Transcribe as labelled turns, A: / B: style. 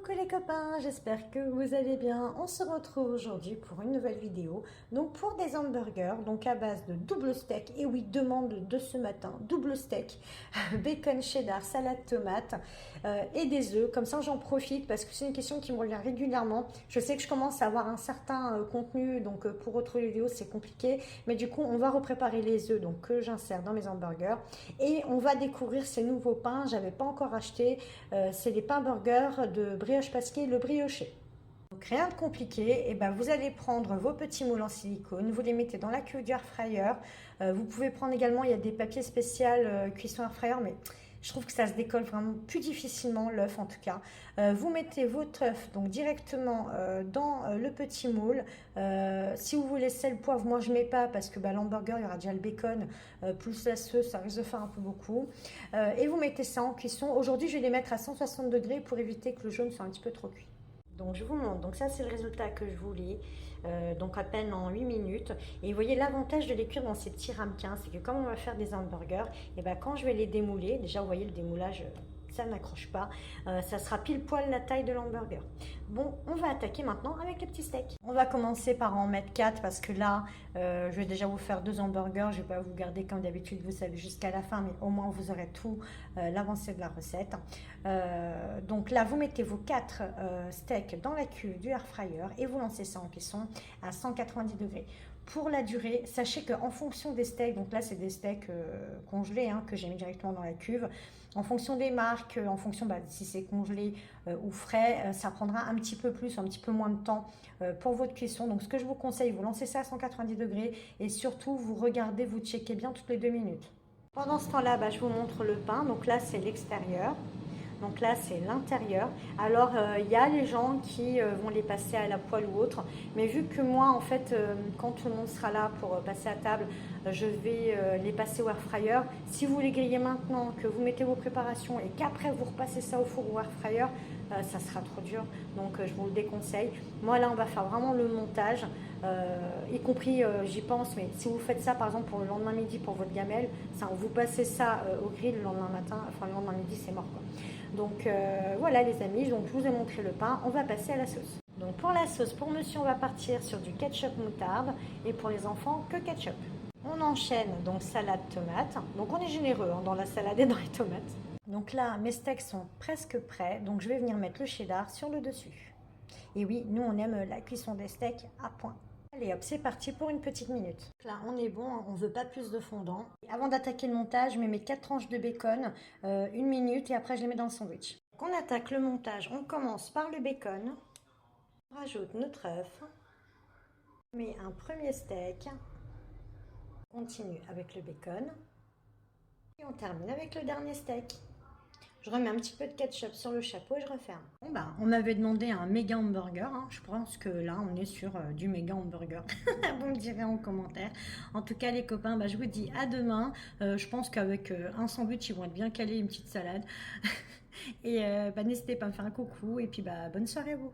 A: Coucou les copains, j'espère que vous allez bien. On se retrouve aujourd'hui pour une nouvelle vidéo. Donc pour des hamburgers, donc à base de double steak. Et oui, demande de ce matin, double steak, bacon cheddar, salade tomate et des œufs. Comme ça j'en profite parce que c'est une question qui me revient régulièrement. Je sais que je commence à avoir un certain contenu, donc pour retrouver les vidéos c'est compliqué. Mais du coup on va repréparer les œufs donc, que j'insère dans mes hamburgers. Et on va découvrir ces nouveaux pains, j'avais pas encore acheté. C'est les pains burgers de Brioche Pasquier, le brioché. Donc rien de compliqué, et ben vous allez prendre vos petits moules en silicone, vous les mettez dans la cuve du air fryer. Vous pouvez prendre également, il y a des papiers spéciaux cuisson air fryer, mais je trouve que ça se décolle vraiment plus difficilement, l'œuf en tout cas. Vous mettez votre œuf donc directement dans le petit moule. Si vous voulez sel, poivre, moi je mets pas parce que l'hamburger il y aura déjà le bacon plus la sauce, ça risque de faire un peu beaucoup. Et vous mettez ça en cuisson. Aujourd'hui je vais les mettre à 160 degrés pour éviter que le jaune soit un petit peu trop cuit. Donc je vous montre, donc ça c'est le résultat que je voulais, donc à peine en 8 minutes. Et vous voyez l'avantage de les cuire dans ces petits ramequins, c'est que comme on va faire des hamburgers, et ben quand je vais les démouler, déjà vous voyez le démoulage, ça n'accroche pas, ça sera pile poil la taille de l'hamburger. Bon, on va attaquer maintenant avec les petits steaks. On va commencer par en mettre 4 parce que là, je vais déjà vous faire 2 hamburgers, je ne vais pas vous garder comme d'habitude, vous savez, jusqu'à la fin, mais au moins vous aurez tout l'avancée de la recette. Donc là, vous mettez vos 4 steaks dans la cuve du air fryer et vous lancez ça en cuisson à 190 degrés. Pour la durée, sachez qu'en fonction des steaks, donc là c'est des steaks congelés que j'ai mis directement dans la cuve, en fonction des marques, en fonction si c'est congelé ou frais, ça prendra un petit peu plus, un petit peu moins de temps pour votre cuisson. Donc ce que je vous conseille, vous lancez ça à 190 degrés et surtout vous regardez, vous checkez bien toutes les 2 minutes. Pendant ce temps-là, je vous montre le pain. Donc là c'est l'extérieur. Donc là, c'est l'intérieur. Alors, il y a les gens qui vont les passer à la poêle ou autre. Mais vu que moi, en fait, quand tout le monde sera là pour passer à table, je vais les passer au air fryer. Si vous les grillez maintenant, que vous mettez vos préparations et qu'après, vous repassez ça au four ou au air fryer, ça sera trop dur. Donc, je vous le déconseille. Moi, là, on va faire vraiment le montage, y compris, j'y pense, mais si vous faites ça, par exemple, pour le lendemain midi, pour votre gamelle, vous passez ça au grill le lendemain matin, enfin, le lendemain midi, c'est mort, quoi. Donc voilà les amis, donc je vous ai montré le pain, on va passer à la sauce. Donc pour la sauce, pour monsieur on va partir sur du ketchup moutarde et pour les enfants que ketchup. On enchaîne donc salade tomate, donc on est généreux dans la salade et dans les tomates. Donc là mes steaks sont presque prêts, donc je vais venir mettre le cheddar sur le dessus. Et oui, nous on aime la cuisson des steaks à point. Allez hop, c'est parti pour une petite minute. Là, on est bon, on ne veut pas plus de fondant. Avant d'attaquer le montage, je mets mes 4 tranches de bacon, 1 minute, et après je les mets dans le sandwich. Donc on attaque le montage, on commence par le bacon. On rajoute notre œuf. On met un premier steak. On continue avec le bacon. Et on termine avec le dernier steak. Je remets un petit peu de ketchup sur le chapeau et je referme. Bon on m'avait demandé un méga hamburger. Je pense que là, on est sur du méga hamburger. Vous me direz en commentaire. En tout cas, les copains, je vous dis à demain. Je pense qu'avec un sandwich, ils vont être bien calés, une petite salade. Et n'hésitez pas à me faire un coucou. Et puis, bonne soirée à vous.